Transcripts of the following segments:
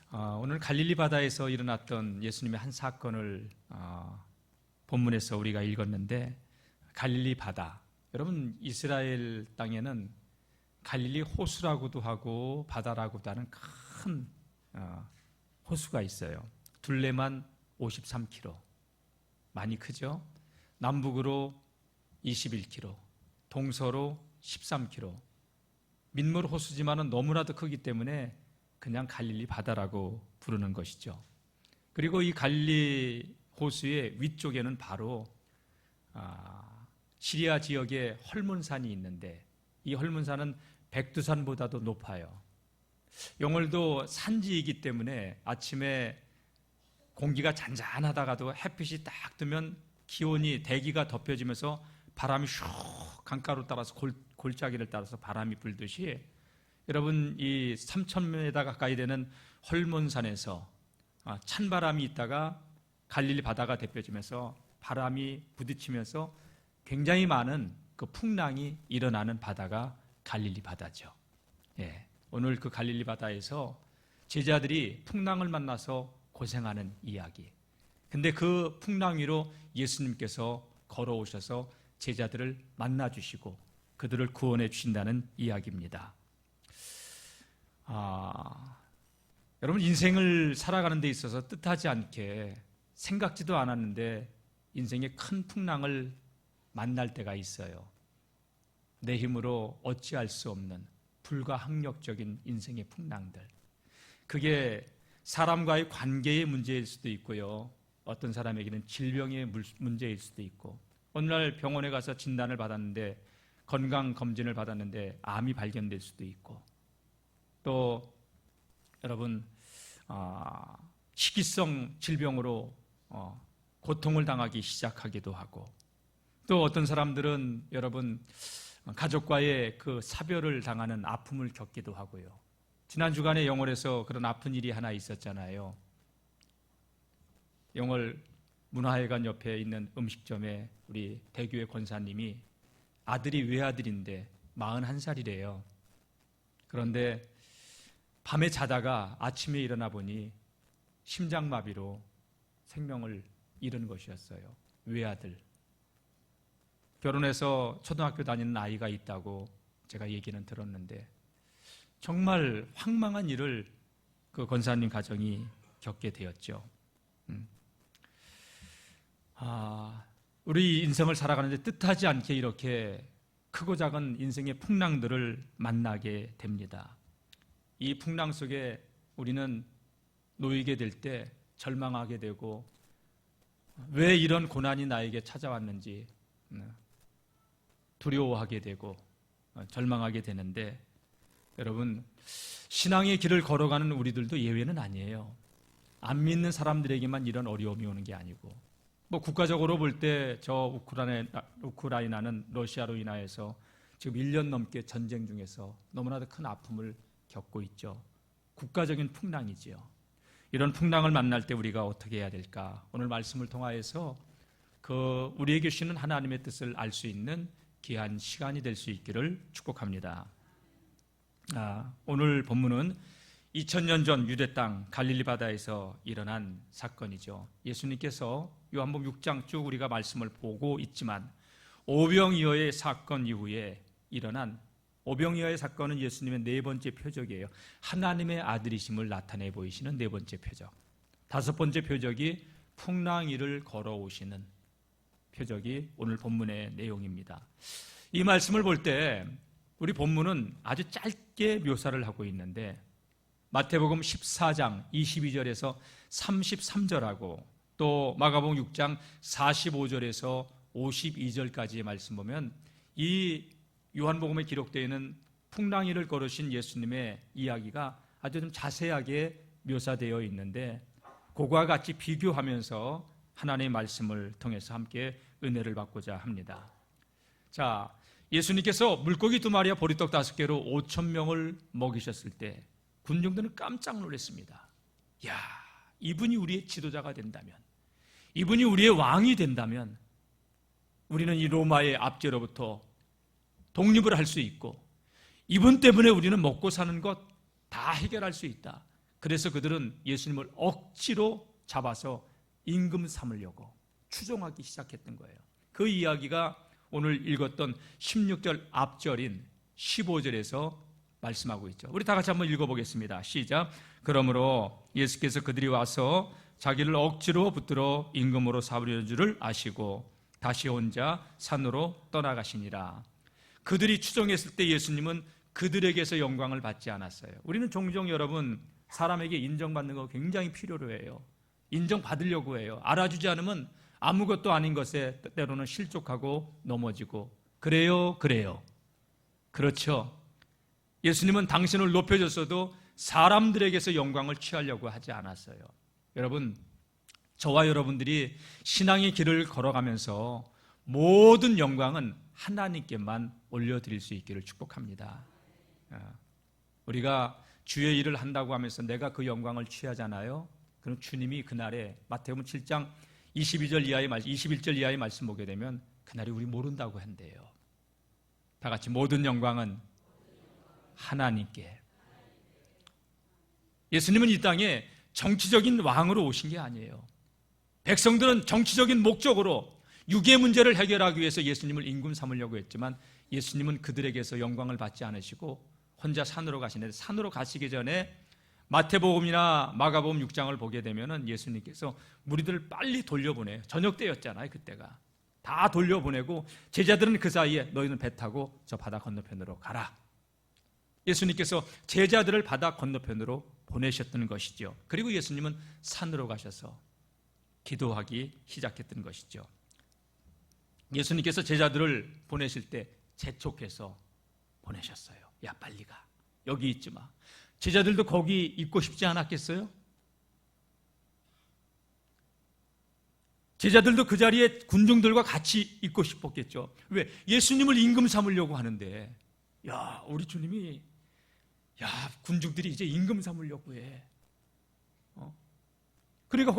오늘 갈릴리 바다에서 일어났던 예수님의 한 사건을 본문에서 우리가 읽었는데, 갈릴리 바다, 여러분 이스라엘 땅에는 갈릴리 호수라고도 하고 바다라고도 하는 큰 호수가 있어요. 둘레만 53km, 많이 크죠? 남북으로 21km, 동서로 13km. 민물 호수지만은 너무나도 크기 때문에 그냥 갈릴리 바다라고 부르는 것이죠. 그리고 이 갈릴리 호수의 위쪽에는 바로 시리아 지역에 헐몬산이 있는데, 이 헐몬산은 백두산보다도 높아요. 영월도 산지이기 때문에 아침에 공기가 잔잔하다가도 햇빛이 딱 뜨면 기온이, 대기가 덮여지면서 바람이 슉 강가로 따라서 골짜기를 따라서 바람이 불듯이, 여러분 이 3,000m 가까이 되는 헐몬산에서 찬바람이 있다가 갈릴리 바다가 대표지면서 바람이 부딪히면서 굉장히 많은 그 풍랑이 일어나는 바다가 갈릴리 바다죠. 오늘 그 갈릴리 바다에서 제자들이 풍랑을 만나서 고생하는 이야기. 근데 그 풍랑 위로 예수님께서 걸어오셔서 제자들을 만나주시고 그들을 구원해 주신다는 이야기입니다. 여러분, 인생을 살아가는 데 있어서 뜻하지 않게 생각지도 않았는데 인생의 큰 풍랑을 만날 때가 있어요. 내 힘으로 어찌할 수 없는 불가항력적인 인생의 풍랑들. 그게 사람과의 관계의 문제일 수도 있고요, 어떤 사람에게는 질병의 문제일 수도 있고, 어느 날 병원에 가서 진단을 받았는데, 건강검진을 받았는데 암이 발견될 수도 있고, 또 여러분 희귀성 질병으로 고통을 당하기 시작하기도 하고, 또 어떤 사람들은 여러분 가족과의 그 사별을 당하는 아픔을 겪기도 하고요. 지난 주간에 영월에서 그런 아픈 일이 하나 있었잖아요. 영월 문화회관 옆에 있는 음식점에 우리 대교회 권사님이 아들이 외아들인데 41살이래요. 그런데 밤에 자다가 아침에 일어나 보니 심장마비로 생명을 잃은 것이었어요. 외아들. 결혼해서 초등학교 다니는 아이가 있다고 제가 얘기는 들었는데, 정말 황망한 일을 그 권사님 가정이 겪게 되었죠. 우리 인생을 살아가는데 뜻하지 않게 이렇게 크고 작은 인생의 풍랑들을 만나게 됩니다. 이 풍랑 속에 우리는 놓이게 될 때 절망하게 되고, 왜 이런 고난이 나에게 찾아왔는지 두려워하게 되고 절망하게 되는데, 여러분 신앙의 길을 걸어가는 우리들도 예외는 아니에요. 안 믿는 사람들에게만 이런 어려움이 오는 게 아니고, 국가적으로 볼 때 저 우크라이나는 러시아로 인하여서 지금 1년 넘게 전쟁 중에서 너무나도 큰 아픔을 겪고 있죠. 국가적인 풍랑이지요. 이런 풍랑을 만날 때 우리가 어떻게 해야 될까? 오늘 말씀을 통하여서 우리에게 주시는 하나님의 뜻을 알 수 있는 귀한 시간이 될 수 있기를 축복합니다. 오늘 본문은 2000년 전 유대 땅 갈릴리 바다에서 일어난 사건이죠. 예수님께서 요한복음 6장 쭉 우리가 말씀을 보고 있지만, 오병이어의 사건 이후에 일어난 오병이어의 사건은 예수님의 네 번째 표적이에요. 하나님의 아들이심을 나타내 보이시는 네 번째 표적. 다섯 번째 표적이 풍랑 위를 걸어오시는 표적이 오늘 본문의 내용입니다. 이 말씀을 볼 때 우리 본문은 아주 짧게 묘사를 하고 있는데, 마태복음 14장 22절에서 33절하고 또 마가복음 6장 45절에서 52절까지의 말씀 보면, 이 요한복음에 기록되어 있는 풍랑 위를 걸으신 예수님의 이야기가 아주 좀 자세하게 묘사되어 있는데, 그와 같이 비교하면서 하나님의 말씀을 통해서 함께 은혜를 받고자 합니다. 자, 예수님께서 물고기 2마리와 보리떡 5개로 5,000명을 먹이셨을 때 군중들은 깜짝 놀랐습니다. 야, 이분이 우리의 지도자가 된다면, 이분이 우리의 왕이 된다면 우리는 이 로마의 압제로부터 독립을 할 수 있고, 이분 때문에 우리는 먹고 사는 것 다 해결할 수 있다. 그래서 그들은 예수님을 억지로 잡아서 임금 삼으려고 추종하기 시작했던 거예요. 그 이야기가 오늘 읽었던 16절 앞절인 15절에서 말씀하고 있죠. 우리 다 같이 한번 읽어보겠습니다. 시작. 그러므로 예수께서 그들이 와서 자기를 억지로 붙들어 임금으로 삼으려는 줄을 아시고 다시 혼자 산으로 떠나가시니라. 그들이 추종했을 때 예수님은 그들에게서 영광을 받지 않았어요. 우리는 종종 여러분 사람에게 인정받는 거 굉장히 필요로 해요. 인정받으려고 해요. 알아주지 않으면 아무것도 아닌 것에 때로는 실족하고 넘어지고 그래요. 그렇죠. 예수님은 당신을 높여줬어도 사람들에게서 영광을 취하려고 하지 않았어요. 여러분, 저와 여러분들이 신앙의 길을 걸어가면서 모든 영광은 하나님께만 올려드릴 수 있기를 축복합니다. 우리가 주의 일을 한다고 하면서 내가 그 영광을 취하잖아요. 그럼 주님이 그날에 마태복음 7장 22절 이하의 말씀, 21절 이하의 말씀 보게 되면 그날이 우리 모른다고 한대요. 다 같이 모든 영광은 하나님께. 예수님은 이 땅에 정치적인 왕으로 오신 게 아니에요. 백성들은 정치적인 목적으로 육의 문제를 해결하기 위해서 예수님을 임금 삼으려고 했지만 예수님은 그들에게서 영광을 받지 않으시고 혼자 산으로 가시는데, 산으로 가시기 전에 마태복음이나 마가복음 6장을 보게 되면은 예수님께서 무리들을 빨리 돌려보내요. 저녁 때였잖아요. 그때가 다 돌려보내고 제자들은 그 사이에 너희는 배 타고 저 바다 건너편으로 가라. 예수님께서 제자들을 바다 건너편으로 보내셨던 것이죠. 그리고 예수님은 산으로 가셔서 기도하기 시작했던 것이죠. 예수님께서 제자들을 보내실 때 재촉해서 보내셨어요. 야, 빨리 가. 여기 있지 마. 제자들도 거기 있고 싶지 않았겠어요? 제자들도 그 자리에 군중들과 같이 있고 싶었겠죠. 왜? 예수님을 임금 삼으려고 하는데, 야, 우리 주님이, 야, 군중들이 이제 임금 삼으려고 해. 그러니까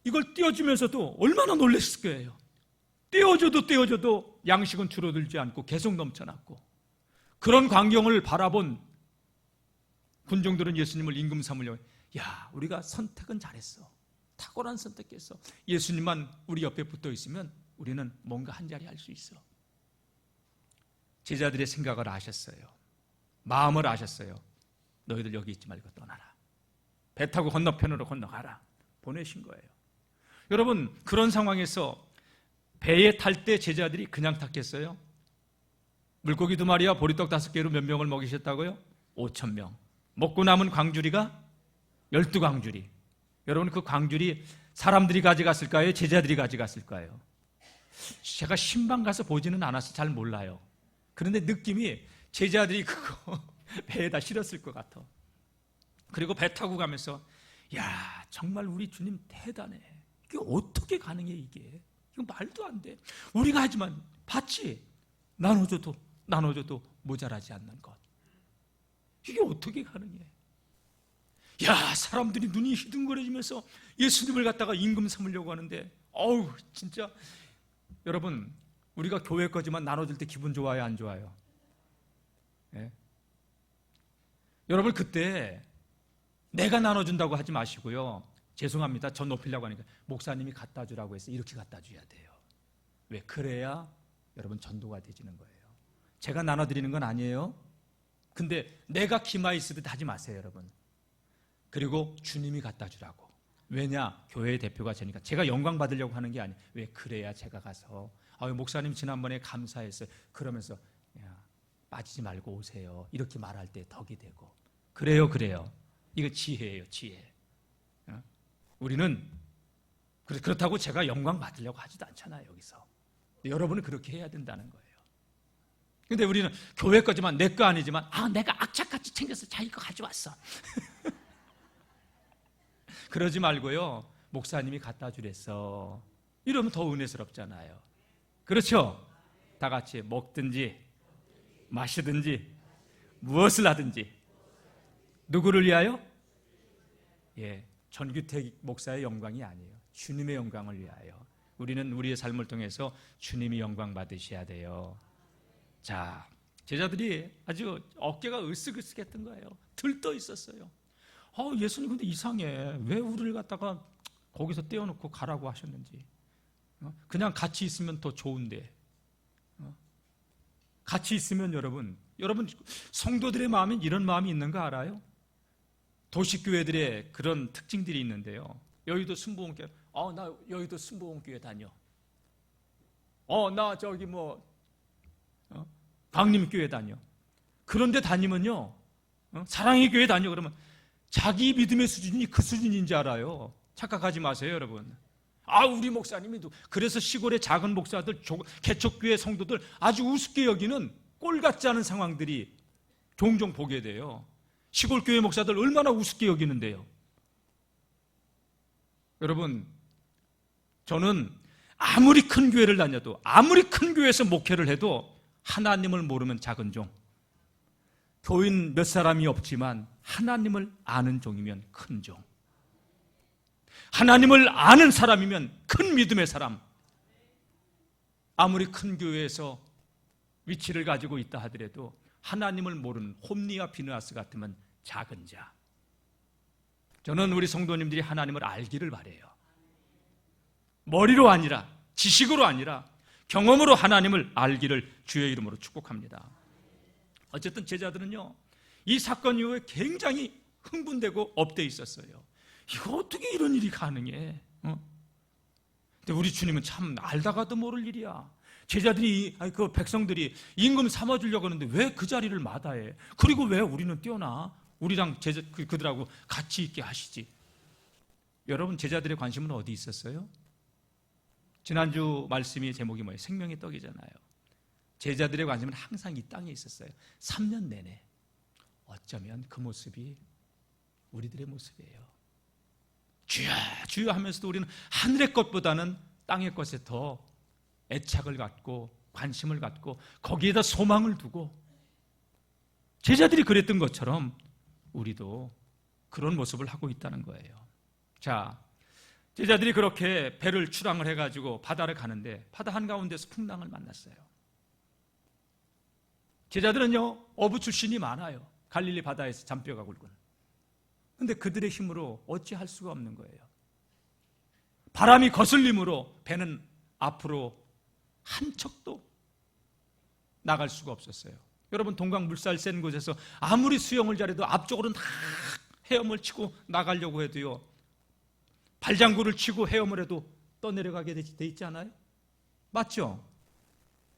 이걸 띄워주면서도 얼마나 놀랐을 거예요. 띄워줘도 양식은 줄어들지 않고 계속 넘쳐났고, 그런 광경을 바라본 군중들은 예수님을 임금 삼으려고, 야, 우리가 선택은 잘했어. 탁월한 선택했어. 예수님만 우리 옆에 붙어 있으면 우리는 뭔가 한 자리 할 수 있어. 제자들의 생각을 아셨어요. 마음을 아셨어요. 너희들 여기 있지 말고 떠나라. 배 타고 건너편으로 건너가라. 보내신 거예요. 여러분, 그런 상황에서 배에 탈 때 제자들이 그냥 탔겠어요? 물고기 2마리와 보리떡 5개로 몇 명을 먹이셨다고요? 5,000명. 먹고 남은 광주리가 12광주리. 여러분, 그 광주리 사람들이 가져갔을까요? 제자들이 가져갔을까요? 제가 신방 가서 보지는 않아서 잘 몰라요. 그런데 느낌이 제자들이 그거 배에다 실었을 것 같아. 그리고 배 타고 가면서, 야, 정말 우리 주님 대단해. 이게 어떻게 가능해, 이게? 이거 말도 안 돼. 우리가 하지만 봤지? 나눠줘도 모자라지 않는 것. 이게 어떻게 가능해? 야, 사람들이 눈이 희둥거려지면서 예수님을 갖다가 임금 삼으려고 하는데, 어우, 진짜. 여러분, 우리가 교회 거지만 나눠줄 때 기분 좋아요, 안 좋아요? 예? 여러분, 그때 내가 나눠준다고 하지 마시고요. 죄송합니다. 저 높이려고 하니까 목사님이 갖다 주라고 해서 이렇게 갖다 줘야 돼요. 왜? 그래야 여러분 전도가 되지는 거예요. 제가 나눠드리는 건 아니에요. 근데 내가 기마에 있으듯 하지 마세요, 여러분. 그리고 주님이 갖다 주라고. 왜냐? 교회의 대표가 되니까. 제가 영광 받으려고 하는 게 아니에요. 왜? 그래야 제가 가서, 목사님 지난번에 감사했어요. 그러면서, 야, 빠지지 말고 오세요. 이렇게 말할 때 덕이 되고. 그래요. 이거 지혜예요, 지혜. 우리는 그렇다고 제가 영광 받으려고 하지도 않잖아요, 여기서. 여러분은 그렇게 해야 된다는 거예요. 근데 우리는 교회 거지만 내 거 아니지만, 내가 악착같이 챙겨서 자기 거 가져왔어. 그러지 말고요, 목사님이 갖다 주랬어. 이러면 더 은혜스럽잖아요. 그렇죠? 다 같이 먹든지 마시든지 무엇을 하든지 누구를 위하여? 예, 전규택 목사의 영광이 아니에요. 주님의 영광을 위하여. 우리는 우리의 삶을 통해서 주님이 영광 받으셔야 돼요. 자, 제자들이 아주 어깨가 으쓱으쓱했던 거예요. 들떠 있었어요. 예수님 근데 이상해. 왜 우리를 갖다가 거기서 떼어놓고 가라고 하셨는지. 그냥 같이 있으면 더 좋은데. 같이 있으면 여러분 성도들의 마음엔 이런 마음이 있는 거 알아요? 도시교회들의 그런 특징들이 있는데요. 여의도 순복음교회, 나 여의도 순복음교회 다녀. 나 저기 강림교회 다녀. 그런데 다니면요, 사랑의 교회 다녀. 그러면 자기 믿음의 수준이 그 수준인지 알아요. 착각하지 마세요, 여러분. 우리 목사님이 그래서 시골의 작은 목사들, 개척교회 성도들 아주 우습게 여기는 꼴 같지 않은 상황들이 종종 보게 돼요. 시골 교회 목사들 얼마나 우습게 여기는데요. 여러분, 저는 아무리 큰 교회를 다녀도, 아무리 큰 교회에서 목회를 해도 하나님을 모르면 작은 종, 교인 몇 사람이 없지만 하나님을 아는 종이면 큰 종, 하나님을 아는 사람이면 큰 믿음의 사람. 아무리 큰 교회에서 위치를 가지고 있다 하더라도 하나님을 모르는 홈리와 비느하스 같으면 작은 자. 저는 우리 성도님들이 하나님을 알기를 바라요. 머리로 아니라, 지식으로 아니라 경험으로 하나님을 알기를 주의 이름으로 축복합니다. 어쨌든 제자들은요, 이 사건 이후에 굉장히 흥분되고 업돼 있었어요. 이거 어떻게 이런 일이 가능해? 근데 우리 주님은 참 알다가도 모를 일이야. 제자들이, 그 백성들이 임금 삼아주려고 하는데 왜 그 자리를 마다해? 그리고 왜 우리는 뛰어나? 우리랑 그들하고 같이 있게 하시지. 여러분, 제자들의 관심은 어디 있었어요? 지난주 말씀의 제목이 뭐예요? 생명의 떡이잖아요. 제자들의 관심은 항상 이 땅에 있었어요. 3년 내내. 어쩌면 그 모습이 우리들의 모습이에요. 주여 주여 하면서도 우리는 하늘의 것보다는 땅의 것에 더 애착을 갖고 관심을 갖고 거기에다 소망을 두고, 제자들이 그랬던 것처럼 우리도 그런 모습을 하고 있다는 거예요. 자, 제자들이 그렇게 배를 출항을 해가지고 바다를 가는데 바다 한가운데서 풍랑을 만났어요. 제자들은요, 어부 출신이 많아요. 갈릴리 바다에서 잔뼈가 굵은. 근데 그들의 힘으로 어찌할 수가 없는 거예요. 바람이 거슬림으로 배는 앞으로 한 척도 나갈 수가 없었어요. 여러분, 동강 물살 센 곳에서 아무리 수영을 잘해도 앞쪽으로는 다 헤엄을 치고 나가려고 해도요, 발장구를 치고 헤엄을 해도 떠내려가게 돼 있지 않아요? 맞죠?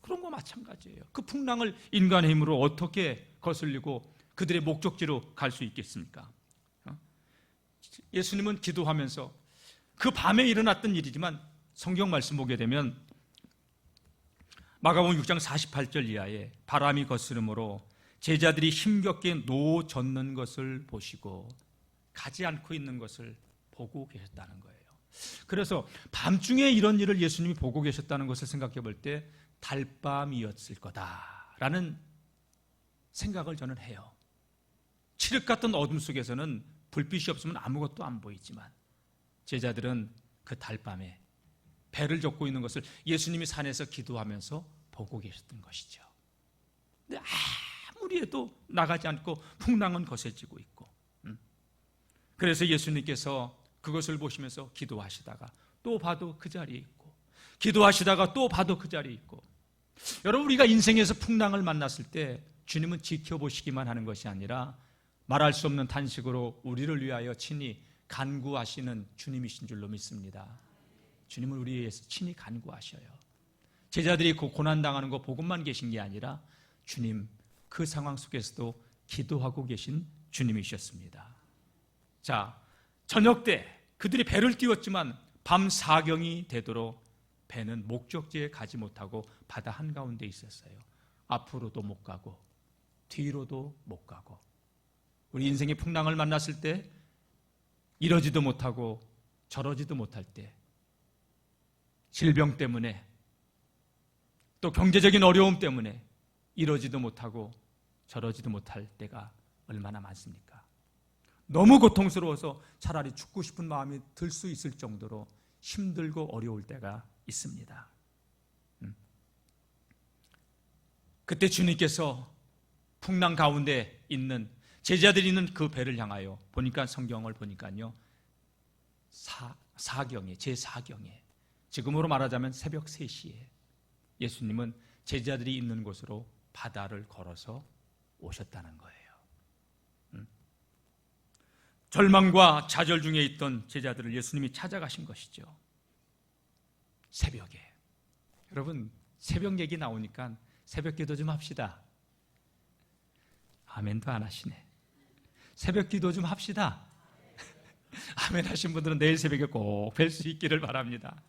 그런 거 마찬가지예요. 그 풍랑을 인간의 힘으로 어떻게 거슬리고 그들의 목적지로 갈 수 있겠습니까? 예수님은 기도하면서, 그 밤에 일어났던 일이지만 성경 말씀 보게 되면 마가복음 6장 48절 이하에 바람이 거스름으로 제자들이 힘겹게 노젓는 것을 보시고 가지 않고 있는 것을 보고 계셨다는 거예요. 그래서 밤중에 이런 일을 예수님이 보고 계셨다는 것을 생각해 볼 때 달밤이었을 거다라는 생각을 저는 해요. 칠흑 같은 어둠 속에서는 불빛이 없으면 아무것도 안 보이지만 제자들은 그 달밤에 배를 젓고 있는 것을 예수님이 산에서 기도하면서 보고 계셨던 것이죠. 근데 아무리 해도 나가지 않고 풍랑은 거세지고 있고, 그래서 예수님께서 그것을 보시면서 기도하시다가 또 봐도 그 자리에 있고, 기도하시다가 또 봐도 그 자리에 있고. 여러분, 우리가 인생에서 풍랑을 만났을 때 주님은 지켜보시기만 하는 것이 아니라 말할 수 없는 탄식으로 우리를 위하여 친히 간구하시는 주님이신 줄로 믿습니다. 주님은 우리에 의해서 친히 간구하셔요. 제자들이 그 고난당하는 거 보고만 계신 게 아니라 주님 그 상황 속에서도 기도하고 계신 주님이셨습니다. 자, 저녁 때 그들이 배를 띄웠지만 밤 사경이 되도록 배는 목적지에 가지 못하고 바다 한가운데 있었어요. 앞으로도 못 가고 뒤로도 못 가고. 우리 인생의 풍랑을 만났을 때 이러지도 못하고 저러지도 못할 때, 질병 때문에 또 경제적인 어려움 때문에 이러지도 못하고 저러지도 못할 때가 얼마나 많습니까? 너무 고통스러워서 차라리 죽고 싶은 마음이 들 수 있을 정도로 힘들고 어려울 때가 있습니다. 그때 주님께서 풍랑 가운데 있는 제자들이 있는 그 배를 향하여 보니까 성경을 보니까요, 사경에, 제4경에, 지금으로 말하자면 새벽 3시에 예수님은 제자들이 있는 곳으로 바다를 걸어서 오셨다는 거예요. 절망과 좌절 중에 있던 제자들을 예수님이 찾아가신 것이죠. 새벽에. 여러분, 새벽 얘기 나오니까 새벽 기도 좀 합시다. 아멘도 안 하시네. 새벽 기도 좀 합시다. 아멘 하신 분들은 내일 새벽에 꼭 뵐 수 있기를 바랍니다.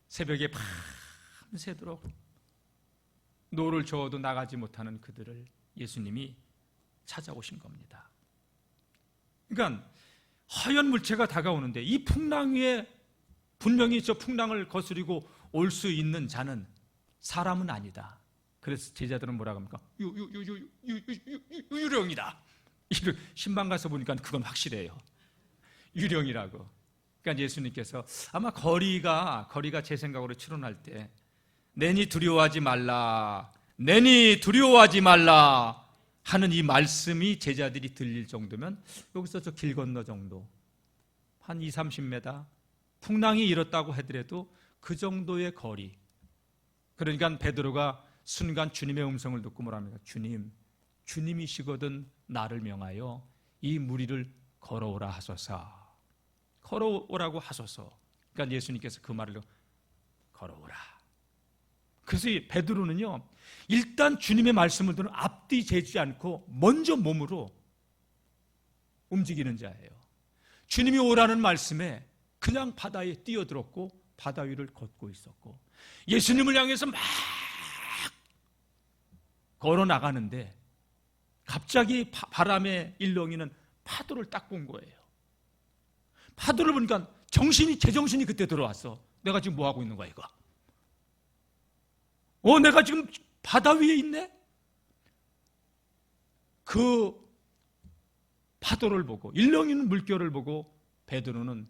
새벽에 밤새도록 노를 저어도 나가지 못하는 그들을 예수님이 찾아오신 겁니다. 그러니까 하얀 물체가 다가오는데 이 풍랑 위에 분명히 저 풍랑을 거스리고 올 수 있는 자는 사람은 아니다. 그래서 제자들은 뭐라고 합니까? 유령이다. 신방 가서 보니까 그건 확실해요. 유령이라고. 그러니까 예수님께서 아마 거리가 제 생각으로 추론할 때 내니 두려워하지 말라, 내니 두려워하지 말라 하는 이 말씀이 제자들이 들릴 정도면 여기서 저 길 건너 정도 한 20-30m 풍랑이 일었다고 하더라도 그 정도의 거리. 그러니까 베드로가 순간 주님의 음성을 듣고 뭐랍니까? 주님이시거든 나를 명하여 이 무리를 걸어오라 하소서. 걸어오라고 하소서. 그러니까 예수님께서 그 말을 걸어오라. 그래서 이 베드로는요, 일단 주님의 말씀을 듣는 앞뒤 재지 않고 먼저 몸으로 움직이는 자예요. 주님이 오라는 말씀에 그냥 바다에 뛰어들었고 바다 위를 걷고 있었고, 예수님을 향해서 막 걸어 나가는데 갑자기 바람에 일렁이는 파도를 딱 본 거예요. 파도를 보니까 제정신이 그때 들어왔어. 내가 지금 뭐 하고 있는 거야 이거? 내가 지금 바다 위에 있네? 그 파도를 보고 일렁이는 물결을 보고 베드로는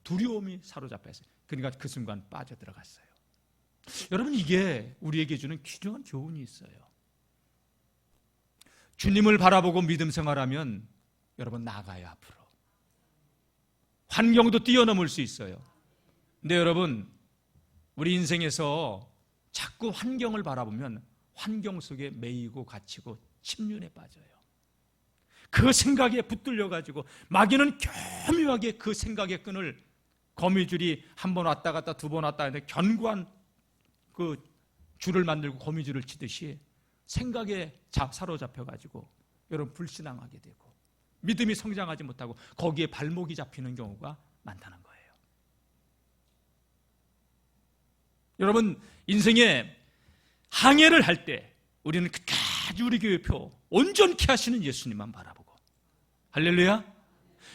두려움이 사로잡혔어요. 그러니까 그 순간 빠져들어갔어요. 여러분, 이게 우리에게 주는 귀중한 교훈이 있어요. 주님을 바라보고 믿음 생활하면 여러분 나가요. 앞으로 환경도 뛰어넘을 수 있어요. 근데 여러분, 우리 인생에서 자꾸 환경을 바라보면 환경 속에 매이고 갇히고 침륜에 빠져요. 그 생각에 붙들려가지고 마귀는 교묘하게 그 생각의 끈을 거미줄이 한 번 왔다 갔다 두 번 왔다 했는데 견고한 그 줄을 만들고 거미줄을 치듯이 생각에 사로잡혀가지고 여러분 불신앙하게 되고 믿음이 성장하지 못하고 거기에 발목이 잡히는 경우가 많다는 거예요. 여러분, 인생에 항해를 할 때 우리는 끝까지 우리 교회표 온전케 하시는 예수님만 바라보고, 할렐루야,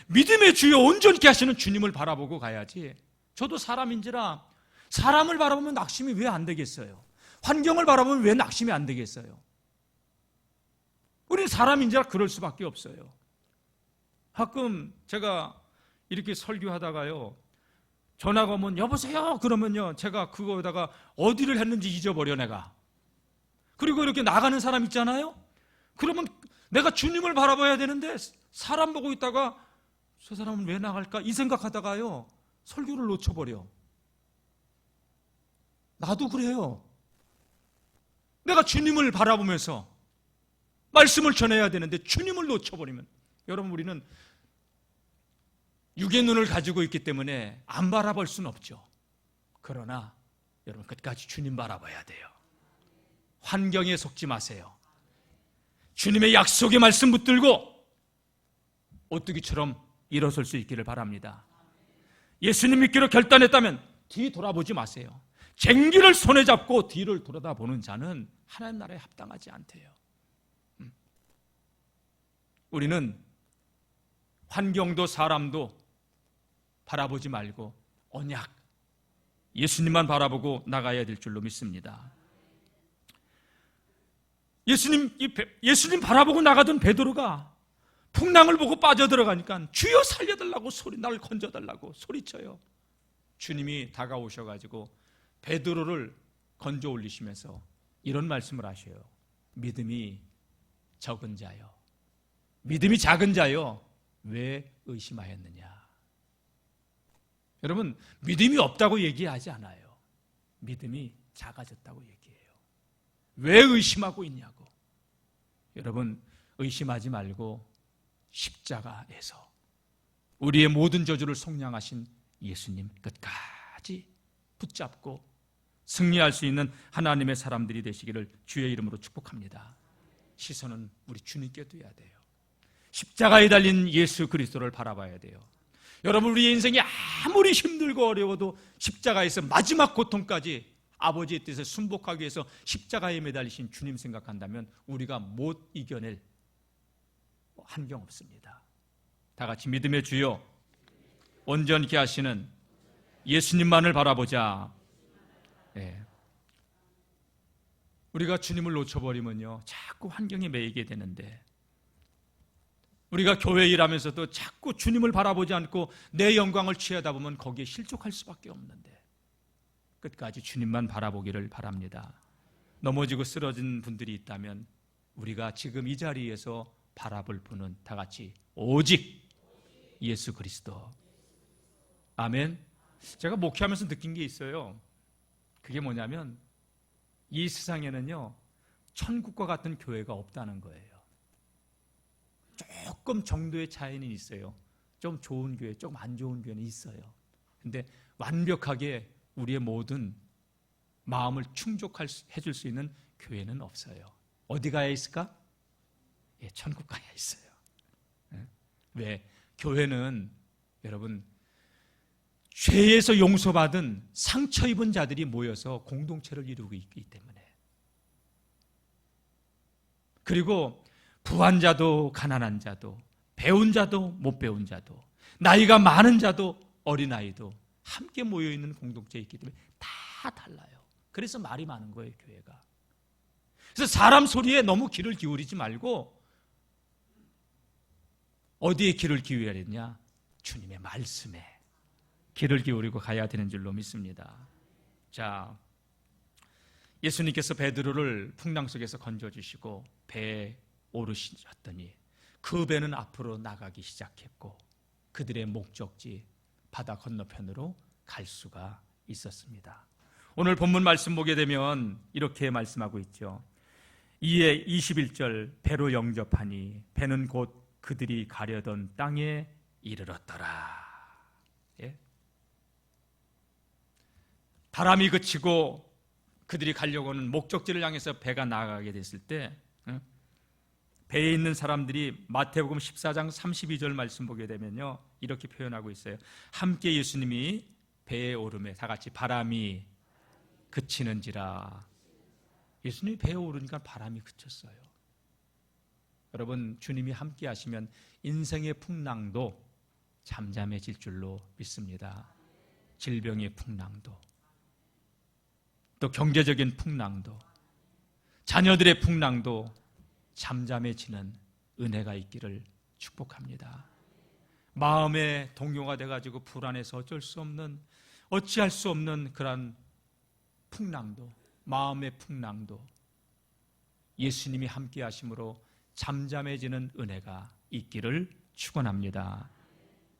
믿음의 주여 온전케 하시는 주님을 바라보고 가야지. 저도 사람인지라 사람을 바라보면 낙심이 왜 안 되겠어요? 환경을 바라보면 왜 낙심이 안 되겠어요? 우리는 사람인지라 그럴 수밖에 없어요. 가끔 제가 이렇게 설교하다가요, 전화가 오면 여보세요 그러면요, 제가 그거에다가 어디를 했는지 잊어버려 내가. 그리고 이렇게 나가는 사람 있잖아요. 그러면 내가 주님을 바라봐야 되는데 사람 보고 있다가 저 사람은 왜 나갈까 이 생각하다가요 설교를 놓쳐버려. 나도 그래요. 내가 주님을 바라보면서 말씀을 전해야 되는데 주님을 놓쳐버리면, 여러분, 우리는 육의 눈을 가지고 있기 때문에 안 바라볼 수는 없죠. 그러나 여러분, 끝까지 주님 바라봐야 돼요. 환경에 속지 마세요. 주님의 약속의 말씀 붙들고 오뚜기처럼 일어설 수 있기를 바랍니다. 예수님 믿기로 결단했다면 뒤 돌아보지 마세요. 쟁기를 손에 잡고 뒤를 돌아다보는 자는 하나님 나라에 합당하지 않대요. 우리는 환경도 사람도 바라보지 말고 언약, 예수님만 바라보고 나가야 될 줄로 믿습니다. 예수님 바라보고 나가던 베드로가 풍랑을 보고 빠져들어가니까 주여 살려달라고 나를 건져달라고 소리쳐요. 주님이 다가오셔가지고 베드로를 건져 올리시면서 이런 말씀을 하셔요. 믿음이 적은 자여, 믿음이 작은 자요, 왜 의심하였느냐? 여러분, 믿음이 없다고 얘기하지 않아요. 믿음이 작아졌다고 얘기해요. 왜 의심하고 있냐고. 여러분, 의심하지 말고 십자가에서 우리의 모든 저주를 속량하신 예수님 끝까지 붙잡고 승리할 수 있는 하나님의 사람들이 되시기를 주의 이름으로 축복합니다. 시선은 우리 주님께 둬야 돼요. 십자가에 달린 예수 그리스도를 바라봐야 돼요. 여러분, 우리의 인생이 아무리 힘들고 어려워도 십자가에서 마지막 고통까지 아버지의 뜻에 순복하기 위해서 십자가에 매달리신 주님 생각한다면 우리가 못 이겨낼 한경 없습니다. 다 같이 믿음의 주여, 온전케 하시는 예수님만을 바라보자. 네. 우리가 주님을 놓쳐버리면요, 자꾸 환경에 매이게 되는데, 우리가 교회 일하면서도 자꾸 주님을 바라보지 않고 내 영광을 취하다 보면 거기에 실족할 수밖에 없는데, 끝까지 주님만 바라보기를 바랍니다. 넘어지고 쓰러진 분들이 있다면 우리가 지금 이 자리에서 바라볼 분은 다 같이 오직 예수 그리스도. 아멘. 제가 목회하면서 느낀 게 있어요. 그게 뭐냐면 이 세상에는요, 천국과 같은 교회가 없다는 거예요. 조금 정도의 차이는 있어요. 좀 좋은 교회, 조금 안 좋은 교회는 있어요. 근데 완벽하게 우리의 모든 마음을 충족해줄 수 있는 교회는 없어요. 어디 가야 있을까? 예, 천국 가야 있어요. 왜? 교회는 여러분, 죄에서 용서받은 상처 입은 자들이 모여서 공동체를 이루고 있기 때문에, 그리고 부한 자도 가난한 자도 배운 자도 못 배운 자도 나이가 많은 자도 어린아이도 함께 모여있는 공동체에 있기 때문에 다 달라요. 그래서 말이 많은 거예요, 교회가. 그래서 사람 소리에 너무 귀를 기울이지 말고 어디에 귀를 기울여야 되냐? 주님의 말씀에 귀를 기울이고 가야 되는 줄로 믿습니다. 자, 예수님께서 베드로를 풍랑 속에서 건져주시고 배에 오르셨더니 그 배는 앞으로 나가기 시작했고 그들의 목적지 바다 건너편으로 갈 수가 있었습니다. 오늘 본문 말씀 보게 되면 이렇게 말씀하고 있죠. 이에 21절, 배로 영접하니 배는 곧 그들이 가려던 땅에 이르렀더라. 예? 바람이 그치고 그들이 가려고 하는 목적지를 향해서 배가 나아가게 됐을 때 배에 있는 사람들이 마태복음 14장 32절 말씀 보게 되면요, 이렇게 표현하고 있어요. 함께 예수님이 배에 오르매 다 같이 바람이 그치는지라. 예수님이 배에 오르니까 바람이 그쳤어요. 여러분, 주님이 함께 하시면 인생의 풍랑도 잠잠해질 줄로 믿습니다. 질병의 풍랑도, 또 경제적인 풍랑도, 자녀들의 풍랑도 잠잠해지는 은혜가 있기를 축복합니다. 마음의 동요가 돼가지고 불안해서 어찌할 수 없는 그런 풍랑도, 마음의 풍랑도 예수님이 함께 하심으로 잠잠해지는 은혜가 있기를 축원합니다.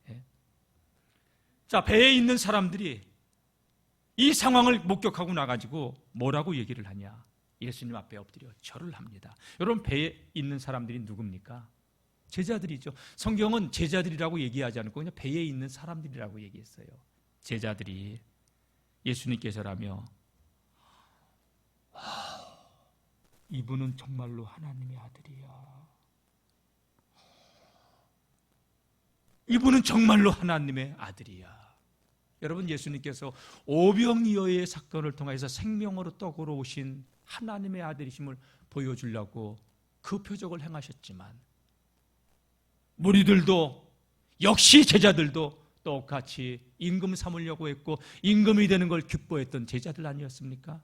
예. 자, 배에 있는 사람들이 이 상황을 목격하고 나가지고 뭐라고 얘기를 하냐? 예수님 앞에 엎드려 절을 합니다. 여러분, 배에 있는 사람들이 누굽니까? 제자들이죠. 성경은 제자들이라고 얘기하지 않고 그냥 배에 있는 사람들이라고 얘기했어요. 제자들이 예수님께서라며 이분은 정말로 하나님의 아들이야. 이분은 정말로 하나님의 아들이야. 여러분, 예수님께서 오병이어의 사건을 통해서 생명으로 떡으로 오신 하나님의 아들이심을 보여주려고 그 표적을 행하셨지만 무리들도 역시 제자들도 똑같이 임금 삼으려고 했고 임금이 되는 걸 기뻐했던 제자들 아니었습니까?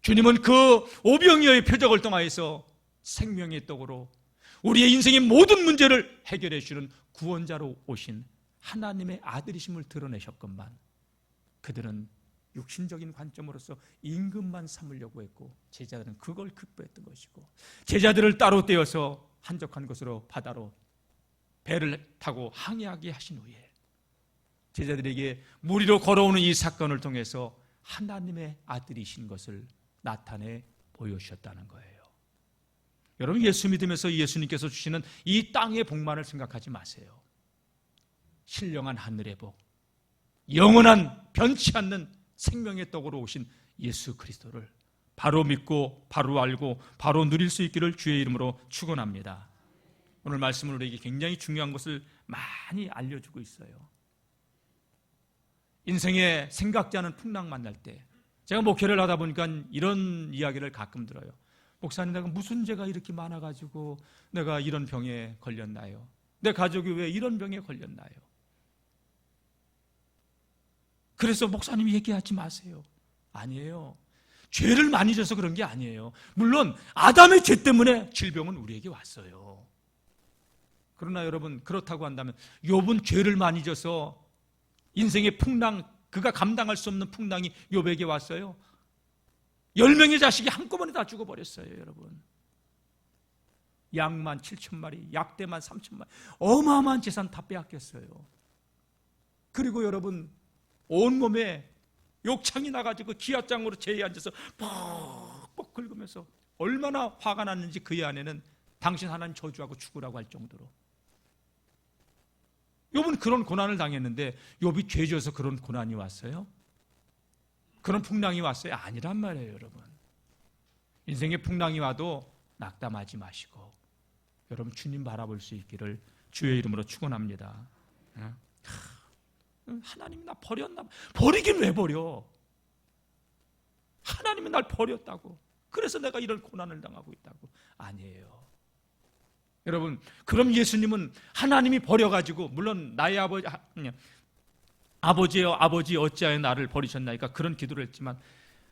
주님은 그 오병이어의 표적을 통하여서 생명의 떡으로 우리의 인생의 모든 문제를 해결해 주는 구원자로 오신 하나님의 아들이심을 드러내셨건만 그들은 육신적인 관점으로서 임금만 삼으려고 했고 제자들은 그걸 극구했던 것이고 제자들을 따로 떼어서 한적한 곳으로 바다로 배를 타고 항해하게 하신 후에 제자들에게 무리로 걸어오는 이 사건을 통해서 하나님의 아들이신 것을 나타내 보여주셨다는 거예요. 여러분, 예수 믿으면서 예수님께서 주시는 이 땅의 복만을 생각하지 마세요. 신령한 하늘의 복, 영원한 변치 않는 생명의 떡으로 오신 예수 그리스도를 바로 믿고 바로 알고 바로 누릴 수 있기를 주의 이름으로 축원합니다. 오늘 말씀은 우리에게 굉장히 중요한 것을 많이 알려주고 있어요. 인생에 생각지 않은 풍랑 만날 때, 제가 목회를 하다 보니까 이런 이야기를 가끔 들어요. 목사님, 내가 무슨 죄가 이렇게 많아가지고 내가 이런 병에 걸렸나요? 내 가족이 왜 이런 병에 걸렸나요? 그래서 목사님이 얘기하지 마세요. 아니에요. 죄를 많이 져서 그런 게 아니에요. 물론 아담의 죄 때문에 질병은 우리에게 왔어요. 그러나 여러분, 그렇다고 한다면 욥은 죄를 많이 져서 인생의 풍랑, 그가 감당할 수 없는 풍랑이 욥에게 왔어요. 10명의 자식이 한꺼번에 다 죽어버렸어요. 여러분, 양만 7,000마리, 약대만 3,000마리, 어마어마한 재산 다 빼앗겼어요. 그리고 여러분, 온몸에 욕창이 나가지고 기아장으로 제에 앉아서 뻑뻑 긁으면서 얼마나 화가 났는지 그의 아내는 당신 하나님 저주하고 죽으라고 할 정도로. 욥은 그런 고난을 당했는데 욥이 죄 지어서 그런 고난이 왔어요? 그런 풍랑이 왔어요? 아니란 말이에요. 여러분, 인생의 풍랑이 와도 낙담하지 마시고 여러분, 주님 바라볼 수 있기를 주의 이름으로 축원합니다. 하나님이 나 버렸나? 버리긴 왜 버려? 하나님이 날 버렸다고, 그래서 내가 이런 고난을 당하고 있다고. 아니에요. 여러분, 그럼 예수님은 하나님이 버려가지고, 물론 나의 아버지여 아버지 어찌하여 나를 버리셨나이까 그런 기도를 했지만,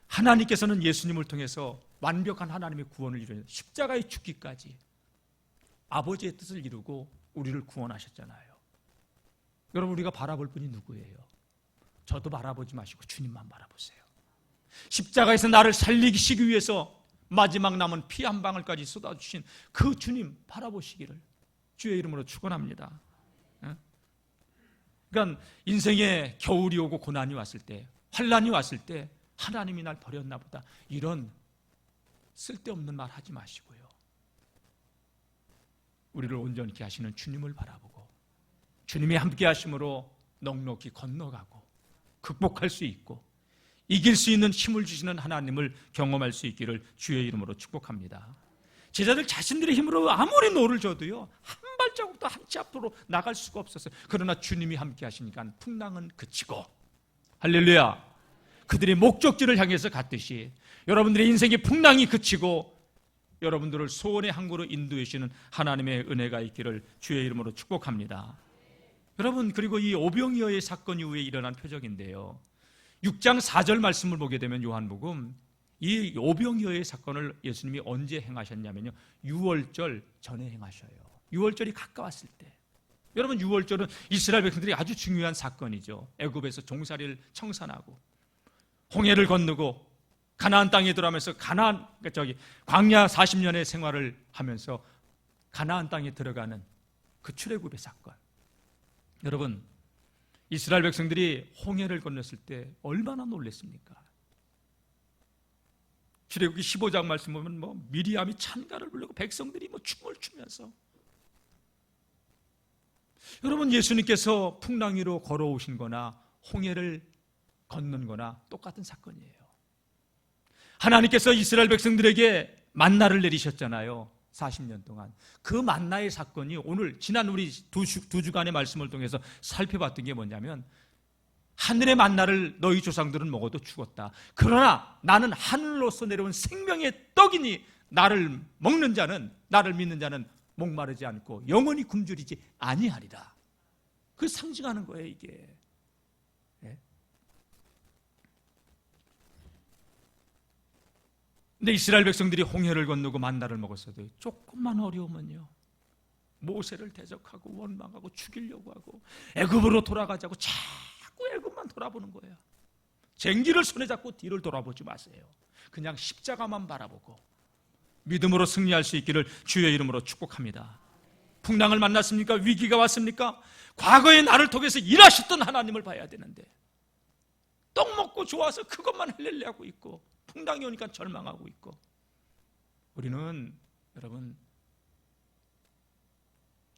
하나님께서는 예수님을 통해서 완벽한 하나님의 구원을 이루는 십자가의 죽기까지 아버지의 뜻을 이루고 우리를 구원하셨잖아요. 여러분, 우리가 바라볼 분이 누구예요? 저도 바라보지 마시고 주님만 바라보세요. 십자가에서 나를 살리시기 위해서 마지막 남은 피 한 방울까지 쏟아주신 그 주님 바라보시기를 주의 이름으로 축원합니다. 그러니까 인생에 겨울이 오고 고난이 왔을 때, 환난이 왔을 때 하나님이 날 버렸나 보다, 이런 쓸데없는 말 하지 마시고요, 우리를 온전케 하시는 주님을 바라보고 주님이 함께 하심으로 넉넉히 건너가고 극복할 수 있고 이길 수 있는 힘을 주시는 하나님을 경험할 수 있기를 주의 이름으로 축복합니다. 제자들 자신들의 힘으로 아무리 노를 져도요, 한 발자국도 한 치 앞으로 나갈 수가 없었어요. 그러나 주님이 함께 하시니까 풍랑은 그치고, 할렐루야, 그들의 목적지를 향해서 갔듯이 여러분들의 인생의 풍랑이 그치고 여러분들을 소원의 항구로 인도해 주시는 하나님의 은혜가 있기를 주의 이름으로 축복합니다. 여러분, 그리고 이 오병이어의 사건 이후에 일어난 표적인데요, 6장 4절 말씀을 보게 되면 요한복음, 이 오병이어의 사건을 예수님이 언제 행하셨냐면요, 유월절 전에 행하셔요. 유월절이 가까웠을 때. 여러분, 유월절은 이스라엘 백성들이 아주 중요한 사건이죠. 애굽에서 종살이를 청산하고 홍해를 건너고 가나안 땅에 들어가면서 광야 40년의 생활을 하면서 가나안 땅에 들어가는 그 출애굽의 사건. 여러분, 이스라엘 백성들이 홍해를 건넜을 때 얼마나 놀랐습니까? 출애굽기 15장 말씀 보면 미리암이 찬가를 부르고 백성들이 춤을 추면서, 여러분, 예수님께서 풍랑 위로 걸어오신 거나 홍해를 걷는 거나 똑같은 사건이에요. 하나님께서 이스라엘 백성들에게 만나를 내리셨잖아요. 40년 동안. 그 만나의 사건이 오늘 지난 우리 두 주간의 말씀을 통해서 살펴봤던 게 뭐냐면, 하늘의 만나를 너희 조상들은 먹어도 죽었다. 그러나 나는 하늘로서 내려온 생명의 떡이니 나를 먹는 자는, 나를 믿는 자는 목마르지 않고 영원히 굶주리지 아니하리라. 그 상징하는 거예요, 이게. 근데 이스라엘 백성들이 홍해를 건너고 만나를 먹었어도 조금만 어려우면요, 모세를 대적하고 원망하고 죽이려고 하고 애굽으로 돌아가자고 자꾸 애굽만 돌아보는 거예요. 쟁기를 손에 잡고 뒤를 돌아보지 마세요. 그냥 십자가만 바라보고 믿음으로 승리할 수 있기를 주의 이름으로 축복합니다. 풍랑을 만났습니까? 위기가 왔습니까? 과거의 나를 통해서 일하셨던 하나님을 봐야 되는데 떡 먹고 좋아서 그것만 할렐레하고 있고 풍랑이 오니까 절망하고 있고, 우리는 여러분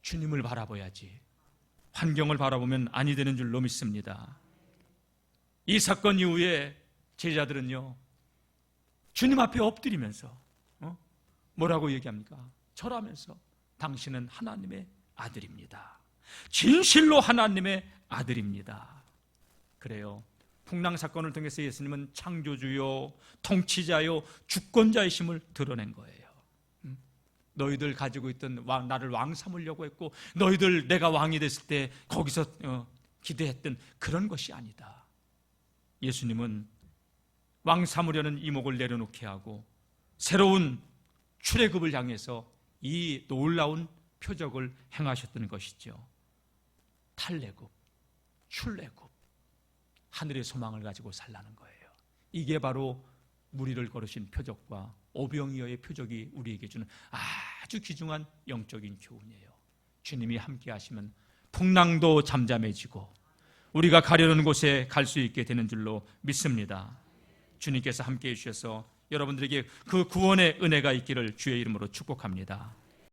주님을 바라봐야지 환경을 바라보면 아니 되는 줄로 믿습니다. 이 사건 이후에 제자들은요 주님 앞에 엎드리면서 뭐라고 얘기합니까? 절하면서 당신은 하나님의 아들입니다. 진실로 하나님의 아들입니다. 그래요. 풍랑 사건을 통해서 예수님은 창조주요, 통치자요, 주권자이심을 드러낸 거예요. 너희들 가지고 있던 나를 왕 삼으려고 했고, 너희들 내가 왕이 됐을 때 거기서 기대했던 그런 것이 아니다. 예수님은 왕 삼으려는 이목을 내려놓게 하고 새로운 출애굽을 향해서 이 놀라운 표적을 행하셨던 것이죠. 탈례굽, 출애굽, 하늘의 소망을 가지고 살라는 거예요. 이게 바로 무리를 거르신 표적과 오병이어의 표적이 우리에게 주는 아주 귀중한 영적인 교훈이에요. 주님이 함께 하시면 풍랑도 잠잠해지고 우리가 가려는 곳에 갈 수 있게 되는 줄로 믿습니다. 주님께서 함께 해주셔서 여러분들에게 그 구원의 은혜가 있기를 주의 이름으로 축복합니다.